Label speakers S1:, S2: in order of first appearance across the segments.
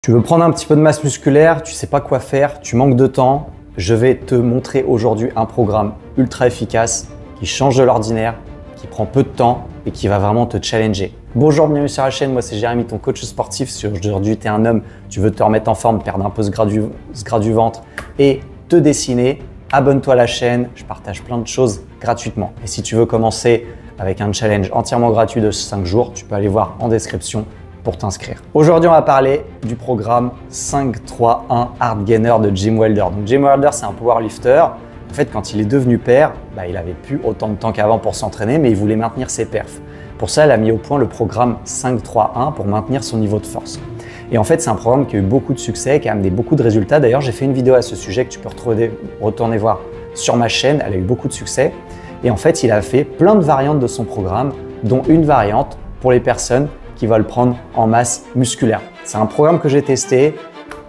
S1: Tu veux prendre un petit peu de masse musculaire, tu sais pas quoi faire, tu manques de temps, je vais te montrer aujourd'hui un programme ultra efficace qui change de l'ordinaire, qui prend peu de temps et qui va vraiment te challenger. Bonjour, bienvenue sur la chaîne, moi c'est Jérémy, ton coach sportif. Si aujourd'hui tu es un homme, tu veux te remettre en forme, perdre un peu ce gras du ventre et te dessiner, abonne-toi à la chaîne, je partage plein de choses gratuitement. Et si tu veux commencer avec un challenge entièrement gratuit de 5 jours, tu peux aller voir en description pour t'inscrire. Aujourd'hui, on va parler du programme 5-3-1 Hard Gainer de Jim Wilder. Donc, Jim Wilder, c'est un powerlifter. En fait, quand il est devenu père, il n'avait plus autant de temps qu'avant pour s'entraîner, mais il voulait maintenir ses perfs. Pour ça, il a mis au point le programme 5-3-1 pour maintenir son niveau de force. Et en fait, c'est un programme qui a eu beaucoup de succès, qui a amené beaucoup de résultats. D'ailleurs, j'ai fait une vidéo à ce sujet que tu peux retourner voir sur ma chaîne. Elle a eu beaucoup de succès. Et en fait, il a fait plein de variantes de son programme, dont une variante pour les personnes qui veulent prendre en masse musculaire. C'est un programme que j'ai testé.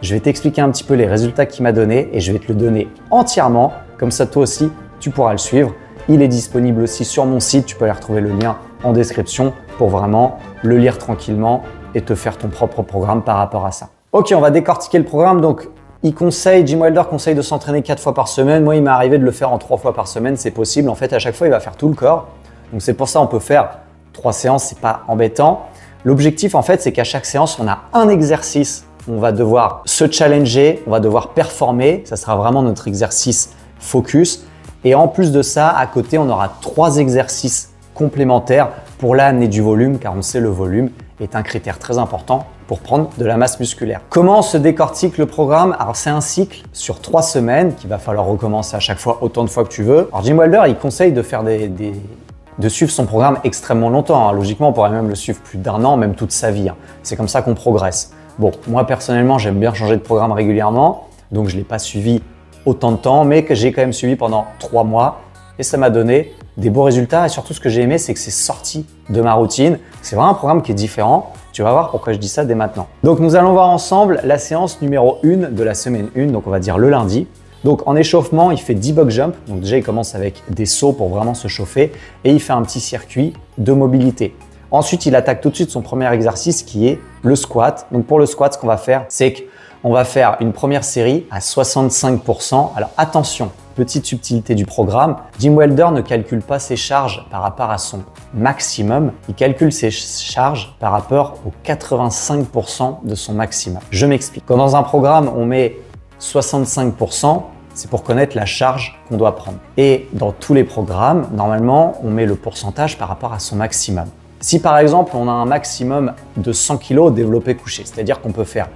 S1: Je vais t'expliquer un petit peu les résultats qu'il m'a donné et je vais te le donner entièrement. Comme ça, toi aussi, tu pourras le suivre. Il est disponible aussi sur mon site. Tu peux aller retrouver le lien en description pour vraiment le lire tranquillement et te faire ton propre programme par rapport à ça. Ok, on va décortiquer le programme. Donc, Jim Wilder conseille de s'entraîner 4 fois par semaine. Moi, il m'est arrivé de le faire en 3 fois par semaine. C'est possible. En fait, à chaque fois, il va faire tout le corps. Donc, c'est pour ça qu'on peut faire 3 séances. C'est pas embêtant. L'objectif, en fait, c'est qu'à chaque séance, on a un exercice. On va devoir se challenger, on va devoir performer. Ça sera vraiment notre exercice focus. Et en plus de ça, à côté, on aura 3 exercices complémentaires pour là amener du volume, car on sait le volume est un critère très important pour prendre de la masse musculaire. Comment se décortique le programme? Alors, c'est un cycle sur 3 semaines qu'il va falloir recommencer à chaque fois autant de fois que tu veux. Alors, Jim Wilder, il conseille de faire de suivre son programme extrêmement longtemps. Logiquement, on pourrait même le suivre plus d'1 an, même toute sa vie. C'est comme ça qu'on progresse. Bon, moi personnellement, j'aime bien changer de programme régulièrement, donc je ne l'ai pas suivi autant de temps, mais que j'ai quand même suivi pendant 3 mois et ça m'a donné des beaux résultats. Et surtout, ce que j'ai aimé, c'est que c'est sorti de ma routine. C'est vraiment un programme qui est différent. Tu vas voir pourquoi je dis ça dès maintenant. Donc, nous allons voir ensemble la séance numéro 1 de la semaine 1, donc on va dire le lundi. Donc en échauffement, il fait 10 box jumps. Donc déjà, il commence avec des sauts pour vraiment se chauffer et il fait un petit circuit de mobilité. Ensuite, il attaque tout de suite son premier exercice qui est le squat. Donc pour le squat, ce qu'on va faire, c'est qu'on va faire une première série à 65%. Alors attention, petite subtilité du programme, Jim Wilder ne calcule pas ses charges par rapport à son maximum. Il calcule ses charges par rapport aux 85% de son maximum. Je m'explique. Quand dans un programme, on met 65%, c'est pour connaître la charge qu'on doit prendre. Et dans tous les programmes, normalement, on met le pourcentage par rapport à son maximum. Si par exemple, on a un maximum de 100 kg développé couché, c'est-à-dire qu'on peut faire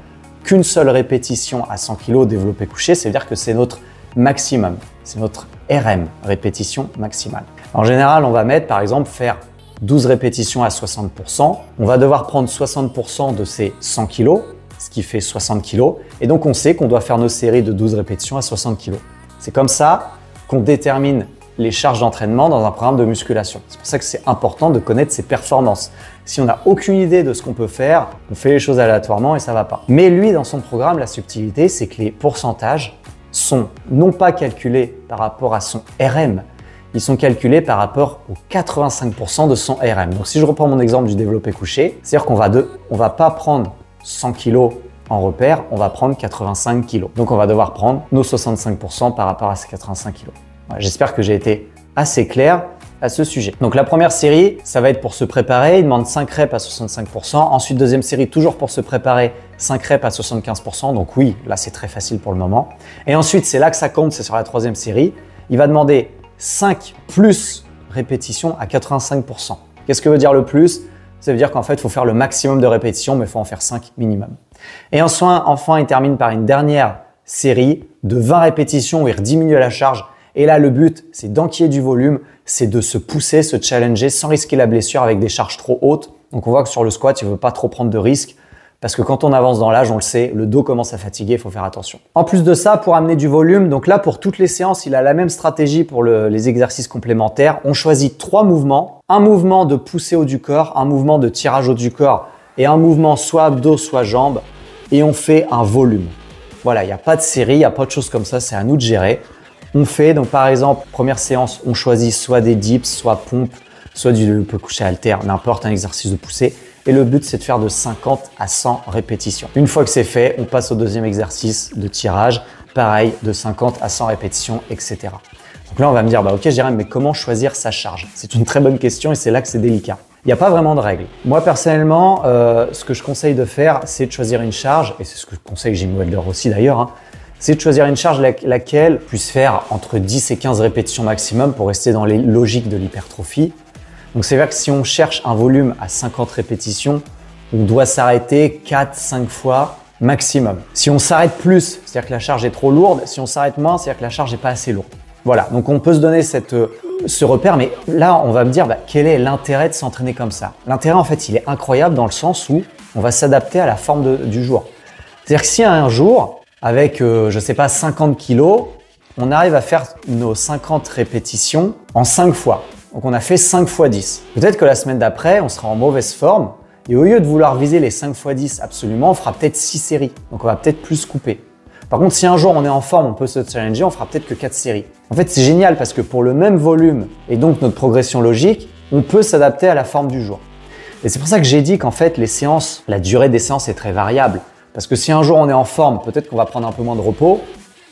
S1: qu'une seule répétition à 100 kg développé couché, c'est-à-dire que c'est notre maximum, c'est notre RM, répétition maximale. En général, on va mettre par exemple faire 12 répétitions à 60%. On va devoir prendre 60% de ces 100 kg, ce qui fait 60 kg. Et donc, on sait qu'on doit faire nos séries de 12 répétitions à 60 kg. C'est comme ça qu'on détermine les charges d'entraînement dans un programme de musculation. C'est pour ça que c'est important de connaître ses performances. Si on n'a aucune idée de ce qu'on peut faire, on fait les choses aléatoirement et ça ne va pas. Mais lui, dans son programme, la subtilité, c'est que les pourcentages sont non pas calculés par rapport à son RM, ils sont calculés par rapport aux 85% de son RM. Donc, si je reprends mon exemple du développé couché, c'est-à-dire qu'on va pas prendre 100 kg en repère, on va prendre 85 kg. Donc, on va devoir prendre nos 65% par rapport à ces 85 kg. Voilà, j'espère que j'ai été assez clair à ce sujet. Donc, la première série, ça va être pour se préparer. Il demande 5 reps à 65%. Ensuite, deuxième série, toujours pour se préparer, 5 reps à 75%. Donc oui, là, c'est très facile pour le moment. Et ensuite, c'est là que ça compte, c'est sur la troisième série. Il va demander 5 plus répétitions à 85%. Qu'est-ce que veut dire le plus? Ça veut dire qu'en fait, il faut faire le maximum de répétitions, mais il faut en faire 5 minimum. Et enfin, il termine par une dernière série de 20 répétitions où il rediminue la charge. Et là, le but, c'est d'enquiller du volume, c'est de se pousser, se challenger sans risquer la blessure avec des charges trop hautes. Donc, on voit que sur le squat, il ne veut pas trop prendre de risques parce que quand on avance dans l'âge, on le sait, le dos commence à fatiguer, il faut faire attention. En plus de ça, pour amener du volume, donc là, pour toutes les séances, il a la même stratégie pour les exercices complémentaires. On choisit 3 mouvements. Un mouvement de poussée haut du corps, un mouvement de tirage haut du corps et un mouvement soit abdos, soit jambes. Et on fait un volume. Voilà, il n'y a pas de série, il n'y a pas de choses comme ça, c'est à nous de gérer. On fait, donc par exemple, première séance, on choisit soit des dips, soit pompes, soit du développé couché haltère, n'importe un exercice de poussée. Et le but, c'est de faire de 50 à 100 répétitions. Une fois que c'est fait, on passe au deuxième exercice de tirage. Pareil, de 50 à 100 répétitions, etc. Donc là, on va me dire, bah ok, Jérém, mais comment choisir sa charge? C'est une très bonne question et c'est là que c'est délicat. Il n'y a pas vraiment de règle. Moi, personnellement, ce que je conseille de faire, c'est de choisir une charge, et c'est ce que conseille Jim Wilder aussi d'ailleurs, hein, c'est de choisir une charge laquelle puisse faire entre 10 et 15 répétitions maximum pour rester dans les logiques de l'hypertrophie. Donc c'est vrai que si on cherche un volume à 50 répétitions, on doit s'arrêter 4-5 fois maximum. Si on s'arrête plus, c'est-à-dire que la charge est trop lourde. Si on s'arrête moins, c'est-à-dire que la charge n'est pas assez lourde. Voilà, donc on peut se donner ce repère, mais là, on va me dire quel est l'intérêt de s'entraîner comme ça? L'intérêt, en fait, il est incroyable dans le sens où on va s'adapter à la forme du jour. C'est-à-dire que si un jour, avec, je sais pas, 50 kilos, on arrive à faire nos 50 répétitions en 5 fois. Donc on a fait 5 x 10. Peut-être que la semaine d'après, on sera en mauvaise forme et au lieu de vouloir viser les 5 x 10 absolument, on fera peut-être 6 séries. Donc on va peut-être plus couper. Par contre, si un jour on est en forme, on peut se challenger, on fera peut-être que 4 séries. En fait, c'est génial parce que pour le même volume et donc notre progression logique, on peut s'adapter à la forme du jour. Et c'est pour ça que j'ai dit qu'en fait, les séances, la durée des séances est très variable. Parce que si un jour on est en forme, peut-être qu'on va prendre un peu moins de repos.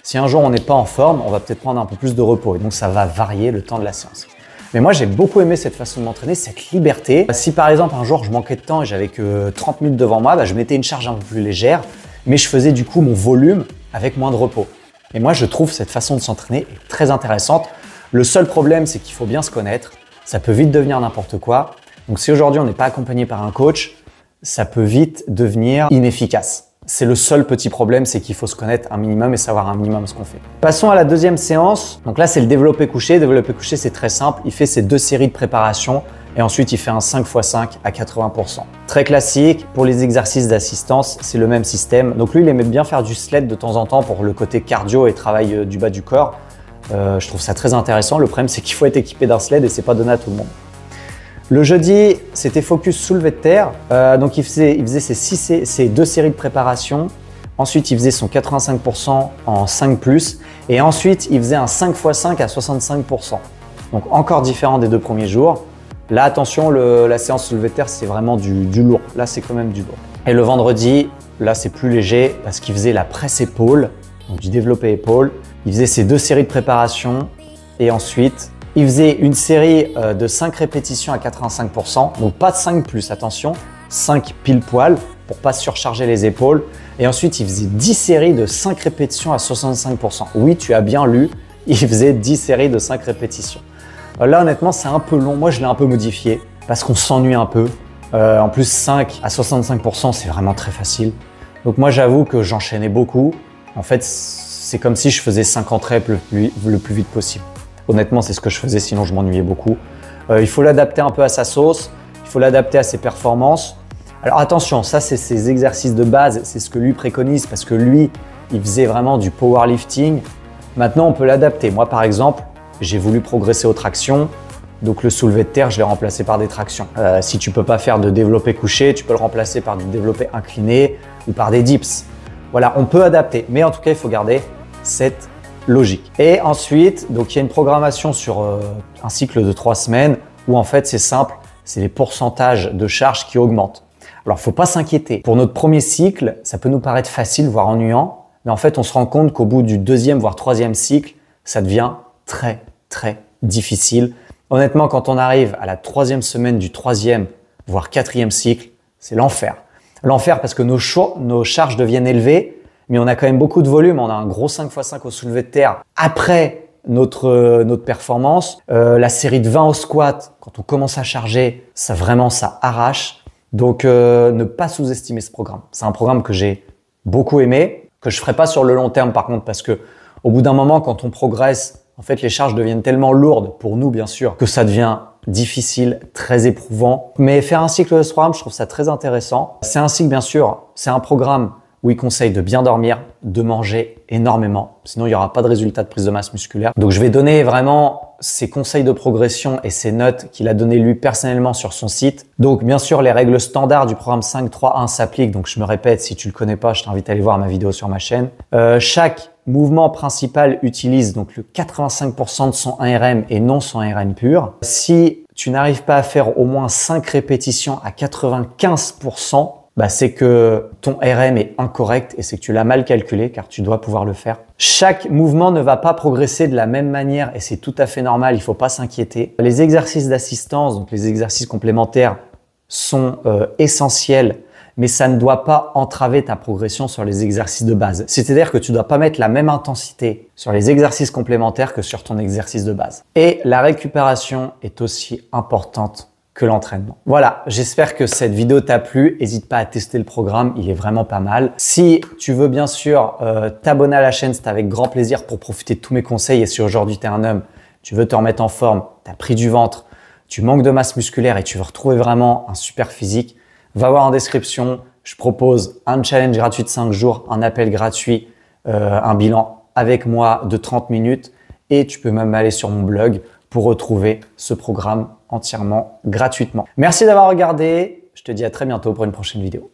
S1: Si un jour on n'est pas en forme, on va peut-être prendre un peu plus de repos. Et donc ça va varier le temps de la séance. Mais moi, j'ai beaucoup aimé cette façon de m'entraîner, cette liberté. Si par exemple, un jour, je manquais de temps et j'avais que 30 minutes devant moi, je mettais une charge un peu plus légère, mais je faisais du coup mon volume avec moins de repos. Et moi, je trouve cette façon de s'entraîner très intéressante. Le seul problème, c'est qu'il faut bien se connaître. Ça peut vite devenir n'importe quoi. Donc si aujourd'hui, on n'est pas accompagné par un coach, ça peut vite devenir inefficace. C'est le seul petit problème, c'est qu'il faut se connaître un minimum et savoir un minimum ce qu'on fait. Passons à la deuxième séance. Donc là, c'est le développé couché. Développé couché, c'est très simple. Il fait ses 2 séries de préparation et ensuite, il fait un 5 x 5 à 80%. Très classique. Pour les exercices d'assistance, c'est le même système. Donc lui, il aimait bien faire du sled de temps en temps pour le côté cardio et travail du bas du corps. Je trouve ça très intéressant. Le problème, c'est qu'il faut être équipé d'un sled et c'est pas donné à tout le monde. Le jeudi, c'était focus soulevé de terre. Donc, il faisait ses 2 séries de préparation. Ensuite, il faisait son 85% en 5+. Et ensuite, il faisait un 5 x 5 à 65%. Donc, encore différent des 2 premiers jours. Là, attention, la séance soulevé de terre, c'est vraiment du lourd. Là, c'est quand même du lourd. Et le vendredi, là, c'est plus léger parce qu'il faisait la presse épaule, donc du développé épaule. Il faisait ses 2 séries de préparation. Et ensuite, il faisait une série de 5 répétitions à 85%, donc pas de 5+, attention, 5 pile poil pour pas surcharger les épaules. Et ensuite, il faisait 10 séries de 5 répétitions à 65%. Oui, tu as bien lu, il faisait 10 séries de 5 répétitions. Là, honnêtement, c'est un peu long. Moi, je l'ai un peu modifié parce qu'on s'ennuie un peu. En plus, 5 à 65%, c'est vraiment très facile. Donc moi, j'avoue que j'enchaînais beaucoup. En fait, c'est comme si je faisais 50 reps le plus vite possible. Honnêtement, c'est ce que je faisais, sinon je m'ennuyais beaucoup. Il faut l'adapter un peu à sa sauce, il faut l'adapter à ses performances. Alors attention, ça c'est ses exercices de base, c'est ce que lui préconise parce que lui, il faisait vraiment du powerlifting. Maintenant, on peut l'adapter. Moi, par exemple, j'ai voulu progresser aux tractions, donc le soulevé de terre, je l'ai remplacé par des tractions. Si tu peux pas faire de développé couché, tu peux le remplacer par du développé incliné ou par des dips. Voilà, on peut adapter, mais en tout cas, il faut garder cette logique. Et ensuite, donc il y a une programmation sur un cycle de 3 semaines où en fait c'est simple, c'est les pourcentages de charge qui augmentent. Alors faut pas s'inquiéter. Pour notre premier cycle, ça peut nous paraître facile, voire ennuyant, mais en fait on se rend compte qu'au bout du 2e voire 3e cycle, ça devient très difficile. Honnêtement, quand on arrive à la 3e semaine du 3e voire 4e cycle, c'est l'enfer. L'enfer parce que nos charges deviennent élevées, mais on a quand même beaucoup de volume. On a un gros 5 x 5 au soulevé de terre. Après notre performance, la série de 20 au squat, quand on commence à charger, ça arrache. Donc, ne pas sous-estimer ce programme. C'est un programme que j'ai beaucoup aimé, que je ferai pas sur le long terme par contre, parce que au bout d'un moment, quand on progresse, en fait, les charges deviennent tellement lourdes pour nous, bien sûr, que ça devient difficile, très éprouvant. Mais faire un cycle de ce programme, je trouve ça très intéressant. C'est un cycle, bien sûr, c'est un programme où il conseille de bien dormir, de manger énormément. Sinon, il n'y aura pas de résultat de prise de masse musculaire. Donc, je vais donner vraiment ses conseils de progression et ses notes qu'il a donné lui personnellement sur son site. Donc, bien sûr, les règles standards du programme 5-3-1 s'appliquent. Donc, je me répète, si tu le connais pas, je t'invite à aller voir ma vidéo sur ma chaîne. Chaque mouvement principal utilise donc le 85% de son 1RM et non son 1RM pur. Si tu n'arrives pas à faire au moins 5 répétitions à 95%, c'est que ton RM est incorrect et c'est que tu l'as mal calculé car tu dois pouvoir le faire. Chaque mouvement ne va pas progresser de la même manière et c'est tout à fait normal, il ne faut pas s'inquiéter. Les exercices d'assistance, donc les exercices complémentaires, sont essentiels, mais ça ne doit pas entraver ta progression sur les exercices de base. C'est-à-dire que tu ne dois pas mettre la même intensité sur les exercices complémentaires que sur ton exercice de base. Et la récupération est aussi importante que l'entraînement. Voilà, j'espère que cette vidéo t'a plu. N'hésite pas à tester le programme, il est vraiment pas mal. Si tu veux bien sûr t'abonner à la chaîne, c'est avec grand plaisir pour profiter de tous mes conseils. Et si aujourd'hui tu es un homme, tu veux te remettre en forme, tu as pris du ventre, tu manques de masse musculaire et tu veux retrouver vraiment un super physique, va voir en description, je propose un challenge gratuit de 5 jours, un appel gratuit, un bilan avec moi de 30 minutes et tu peux même aller sur mon blog pour retrouver ce programme entièrement gratuitement. Merci d'avoir regardé, je te dis à très bientôt pour une prochaine vidéo.